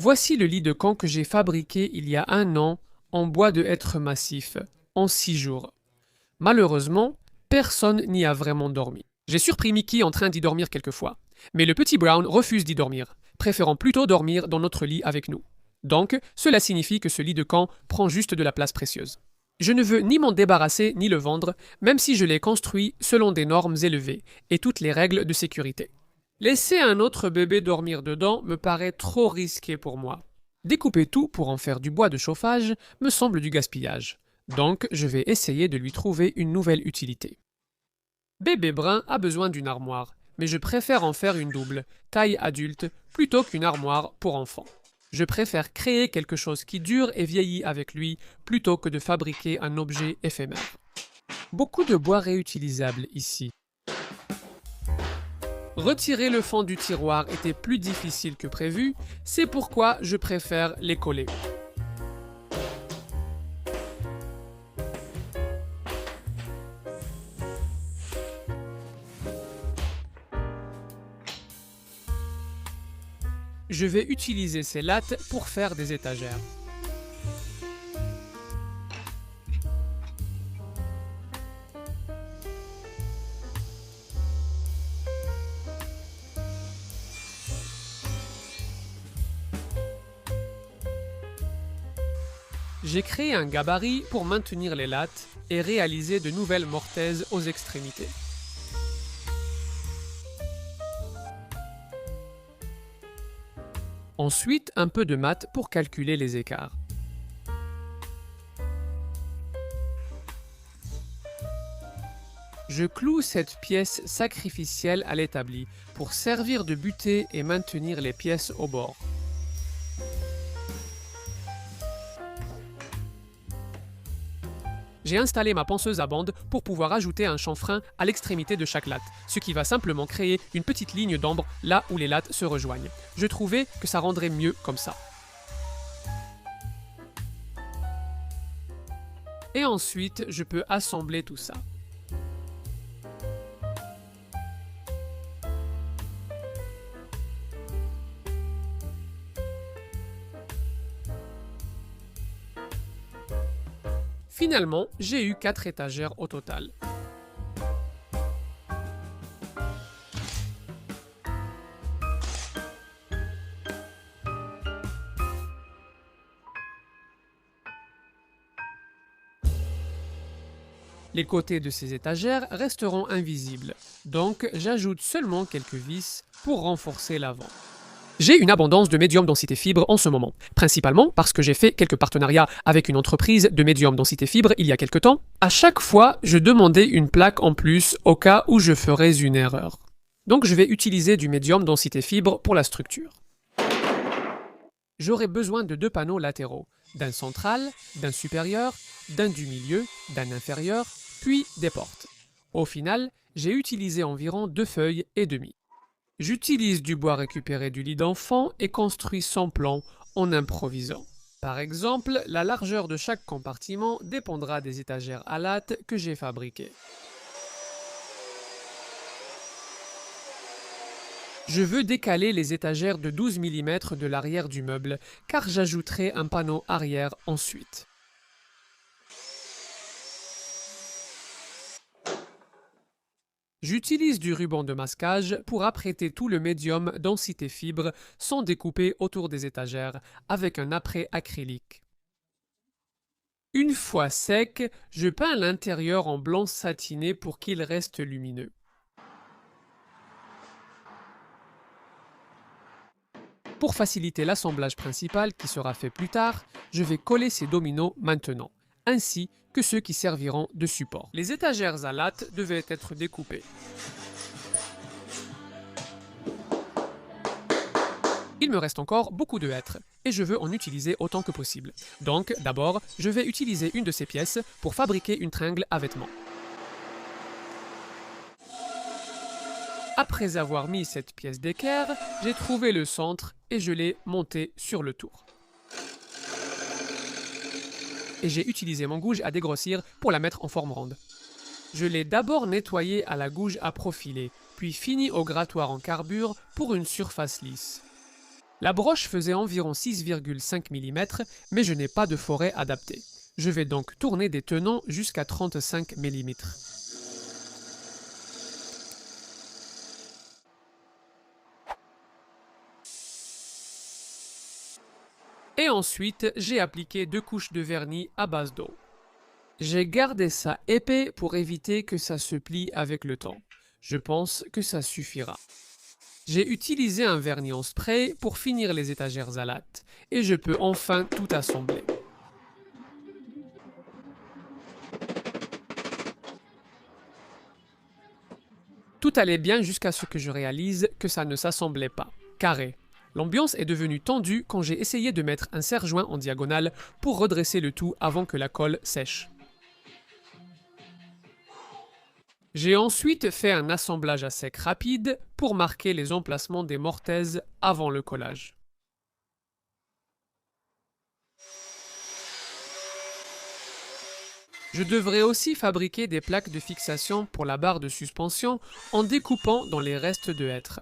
Voici le lit de camp que j'ai fabriqué il y a 1 an en bois de hêtre massif, en 6 jours. Malheureusement, personne n'y a vraiment dormi. J'ai surpris Mickey en train d'y dormir quelquefois, mais le petit Brown refuse d'y dormir, préférant plutôt dormir dans notre lit avec nous. Donc, cela signifie que ce lit de camp prend juste de la place précieuse. Je ne veux ni m'en débarrasser ni le vendre, même si je l'ai construit selon des normes élevées et toutes les règles de sécurité. Laisser un autre bébé dormir dedans me paraît trop risqué pour moi. Découper tout pour en faire du bois de chauffage me semble du gaspillage. Donc, je vais essayer de lui trouver une nouvelle utilité. Bébé Brun a besoin d'une armoire, mais je préfère en faire une double, taille adulte, plutôt qu'une armoire pour enfants. Je préfère créer quelque chose qui dure et vieillit avec lui, plutôt que de fabriquer un objet éphémère. Beaucoup de bois réutilisable ici. Retirer le fond du tiroir était plus difficile que prévu, c'est pourquoi je préfère les coller. Je vais utiliser ces lattes pour faire des étagères. J'ai créé un gabarit pour maintenir les lattes et réaliser de nouvelles mortaises aux extrémités. Ensuite, un peu de mat pour calculer les écarts. Je cloue cette pièce sacrificielle à l'établi pour servir de butée et maintenir les pièces au bord. J'ai installé ma ponceuse à bande pour pouvoir ajouter un chanfrein à l'extrémité de chaque latte, ce qui va simplement créer une petite ligne d'ombre là où les lattes se rejoignent. Je trouvais que ça rendrait mieux comme ça. Et ensuite, je peux assembler tout ça. Finalement, j'ai eu 4 étagères au total. Les côtés de ces étagères resteront invisibles, donc j'ajoute seulement quelques vis pour renforcer l'avant. J'ai une abondance de médium densité fibre en ce moment, principalement parce que j'ai fait quelques partenariats avec une entreprise de médium densité fibre il y a quelque temps. À chaque fois, je demandais une plaque en plus au cas où je ferais une erreur. Donc je vais utiliser du médium densité fibre pour la structure. J'aurai besoin de 2 panneaux latéraux, d'un central, d'un supérieur, d'un du milieu, d'un inférieur, puis des portes. Au final, j'ai utilisé environ 2 feuilles et demie. J'utilise du bois récupéré du lit d'enfant et construis sans plan en improvisant. Par exemple, la largeur de chaque compartiment dépendra des étagères à lattes que j'ai fabriquées. Je veux décaler les étagères de 12 mm de l'arrière du meuble, car j'ajouterai un panneau arrière ensuite. J'utilise du ruban de masquage pour apprêter tout le médium densité fibre sans découper autour des étagères avec un apprêt acrylique. Une fois sec, je peins l'intérieur en blanc satiné pour qu'il reste lumineux. Pour faciliter l'assemblage principal qui sera fait plus tard, je vais coller ces dominos maintenant, ainsi que ceux qui serviront de support. Les étagères à lattes devaient être découpées. Il me reste encore beaucoup de hêtre, et je veux en utiliser autant que possible. Donc, d'abord, je vais utiliser une de ces pièces pour fabriquer une tringle à vêtements. Après avoir mis cette pièce d'équerre, j'ai trouvé le centre et je l'ai monté sur le tour. Et j'ai utilisé mon gouge à dégrossir pour la mettre en forme ronde. Je l'ai d'abord nettoyé à la gouge à profiler, puis fini au grattoir en carbure pour une surface lisse. La broche faisait environ 6,5 mm, mais je n'ai pas de forêt adaptée. Je vais donc tourner des tenons jusqu'à 35 mm. Et ensuite, j'ai appliqué 2 couches de vernis à base d'eau. J'ai gardé ça épais pour éviter que ça se plie avec le temps. Je pense que ça suffira. J'ai utilisé un vernis en spray pour finir les étagères à latte et je peux enfin tout assembler. Tout allait bien jusqu'à ce que je réalise que ça ne s'assemblait pas. Carré. L'ambiance est devenue tendue quand j'ai essayé de mettre un serre-joint en diagonale pour redresser le tout avant que la colle sèche. J'ai ensuite fait un assemblage à sec rapide pour marquer les emplacements des mortaises avant le collage. Je devrais aussi fabriquer des plaques de fixation pour la barre de suspension en découpant dans les restes de hêtre.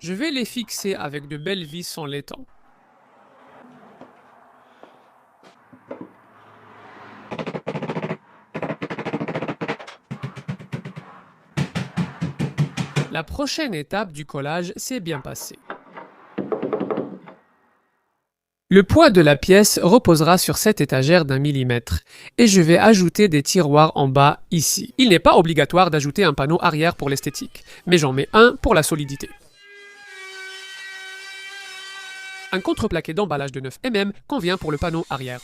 Je vais les fixer avec de belles vis en laiton. La prochaine étape du collage s'est bien passée. Le poids de la pièce reposera sur cette étagère d'1 mm et je vais ajouter des tiroirs en bas ici. Il n'est pas obligatoire d'ajouter un panneau arrière pour l'esthétique, mais j'en mets un pour la solidité. Un contreplaqué d'emballage de 9 mm convient pour le panneau arrière.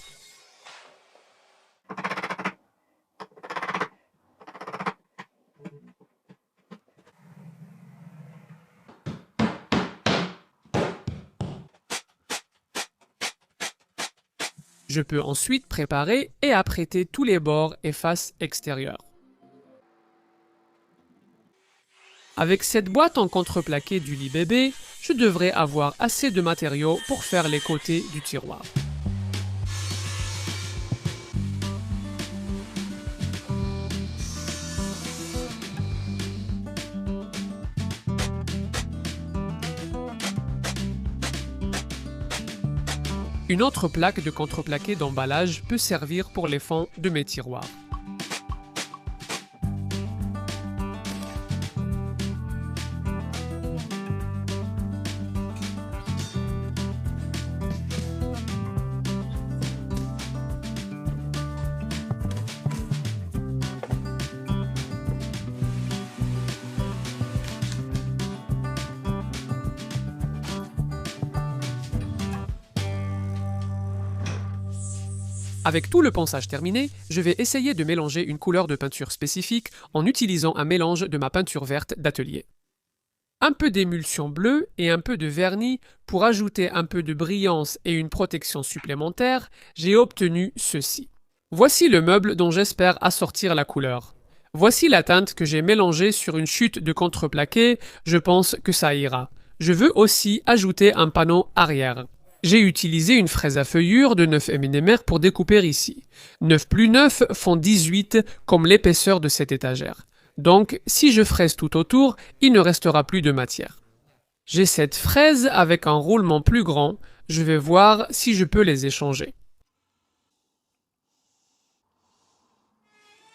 Je peux ensuite préparer et apprêter tous les bords et faces extérieures. Avec cette boîte en contreplaqué du lit bébé, je devrais avoir assez de matériaux pour faire les côtés du tiroir. Une autre plaque de contreplaqué d'emballage peut servir pour les fonds de mes tiroirs. Avec tout le ponçage terminé, je vais essayer de mélanger une couleur de peinture spécifique en utilisant un mélange de ma peinture verte d'atelier. Un peu d'émulsion bleue et un peu de vernis pour ajouter un peu de brillance et une protection supplémentaire, j'ai obtenu ceci. Voici le meuble dont j'espère assortir la couleur. Voici la teinte que j'ai mélangée sur une chute de contreplaqué, je pense que ça ira. Je veux aussi ajouter un panneau arrière. J'ai utilisé une fraise à feuillure de 9 mm pour découper ici. 9 plus 9 font 18 comme l'épaisseur de cette étagère. Donc, si je fraise tout autour, il ne restera plus de matière. J'ai cette fraise avec un roulement plus grand. Je vais voir si je peux les échanger.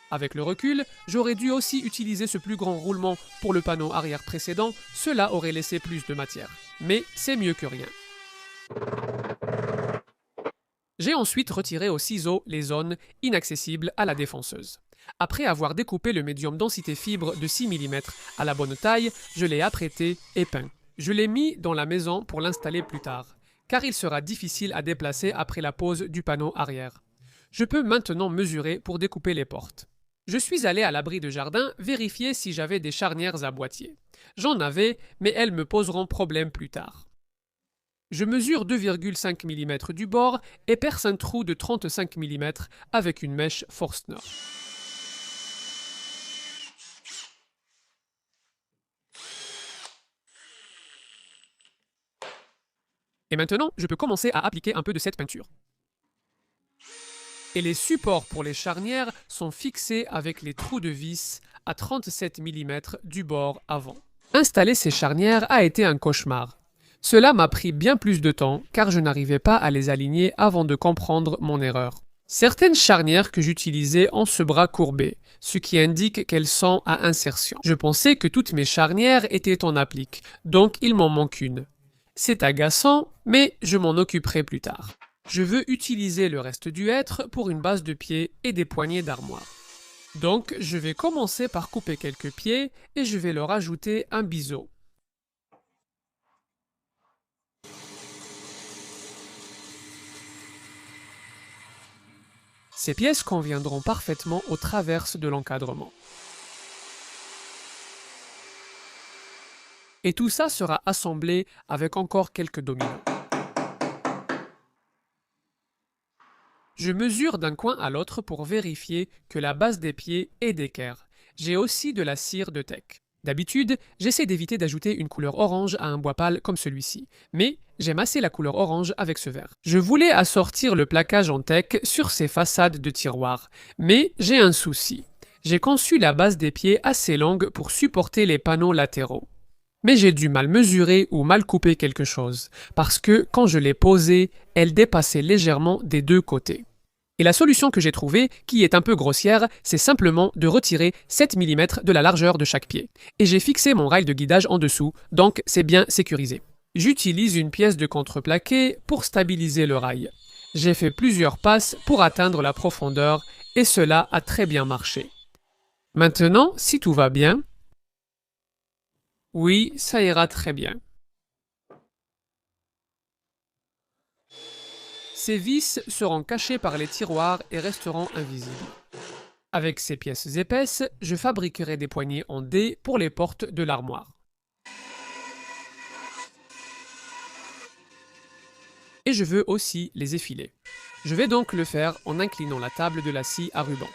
Avec le recul, j'aurais dû aussi utiliser ce plus grand roulement pour le panneau arrière précédent. Cela aurait laissé plus de matière. Mais c'est mieux que rien. J'ai ensuite retiré au ciseau les zones inaccessibles à la défonceuse. Après avoir découpé le médium densité fibre de 6 mm à la bonne taille, je l'ai apprêté et peint. Je l'ai mis dans la maison pour l'installer plus tard, car il sera difficile à déplacer après la pose du panneau arrière. Je peux maintenant mesurer pour découper les portes. Je suis allé à l'abri de jardin vérifier si j'avais des charnières à boîtier. J'en avais, mais elles me poseront problème plus tard. Je mesure 2,5 mm du bord et perce un trou de 35 mm avec une mèche Forstner. Et maintenant, je peux commencer à appliquer un peu de cette peinture. Et les supports pour les charnières sont fixés avec les trous de vis à 37 mm du bord avant. Installer ces charnières a été un cauchemar. Cela m'a pris bien plus de temps car je n'arrivais pas à les aligner avant de comprendre mon erreur. Certaines charnières que j'utilisais ont ce bras courbé, ce qui indique qu'elles sont à insertion. Je pensais que toutes mes charnières étaient en applique, donc il m'en manque une. C'est agaçant, mais je m'en occuperai plus tard. Je veux utiliser le reste du hêtre pour une base de pied et des poignées d'armoire. Donc, je vais commencer par couper quelques pieds et je vais leur ajouter un biseau. Ces pièces conviendront parfaitement aux traverses de l'encadrement. Et tout ça sera assemblé avec encore quelques dominants. Je mesure d'un coin à l'autre pour vérifier que la base des pieds est d'équerre. J'ai aussi de la cire de teck. D'habitude, j'essaie d'éviter d'ajouter une couleur orange à un bois pâle comme celui-ci, mais j'aime assez la couleur orange avec ce vert. Je voulais assortir le plaquage en teck sur ces façades de tiroirs, mais j'ai un souci. J'ai conçu la base des pieds assez longue pour supporter les panneaux latéraux. Mais j'ai dû mal mesurer ou mal couper quelque chose, parce que quand je l'ai posée, elle dépassait légèrement des deux côtés. Et la solution que j'ai trouvée, qui est un peu grossière, c'est simplement de retirer 7 mm de la largeur de chaque pied. Et j'ai fixé mon rail de guidage en dessous, donc c'est bien sécurisé. J'utilise une pièce de contreplaqué pour stabiliser le rail. J'ai fait plusieurs passes pour atteindre la profondeur, et cela a très bien marché. Maintenant, si tout va bien, oui, ça ira très bien. Ces vis seront cachées par les tiroirs et resteront invisibles. Avec ces pièces épaisses, je fabriquerai des poignées en D pour les portes de l'armoire. Et je veux aussi les effiler. Je vais donc le faire en inclinant la table de la scie à ruban.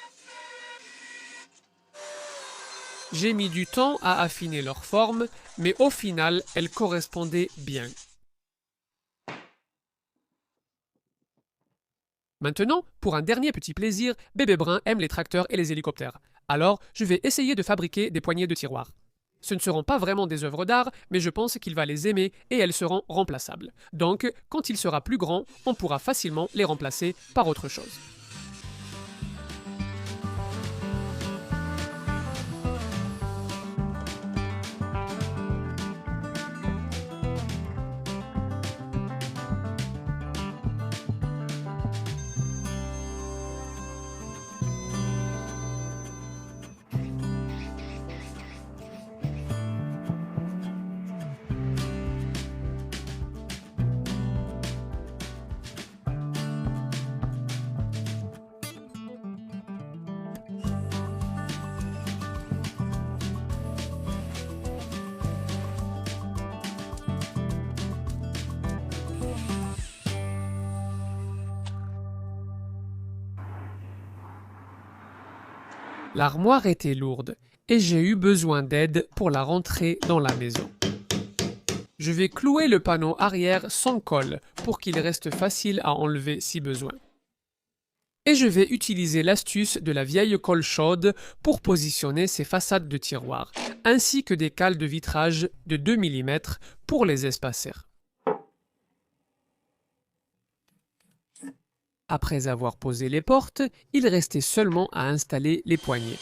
J'ai mis du temps à affiner leur forme, mais au final, elles correspondaient bien. Maintenant, pour un dernier petit plaisir, Bébé Brun aime les tracteurs et les hélicoptères. Alors, je vais essayer de fabriquer des poignées de tiroirs. Ce ne seront pas vraiment des œuvres d'art, mais je pense qu'il va les aimer et elles seront remplaçables. Donc, quand il sera plus grand, on pourra facilement les remplacer par autre chose. L'armoire était lourde et j'ai eu besoin d'aide pour la rentrer dans la maison. Je vais clouer le panneau arrière sans colle pour qu'il reste facile à enlever si besoin. Et je vais utiliser l'astuce de la vieille colle chaude pour positionner ces façades de tiroirs, ainsi que des cales de vitrage de 2 mm pour les espacer. Après avoir posé les portes, il restait seulement à installer les poignées.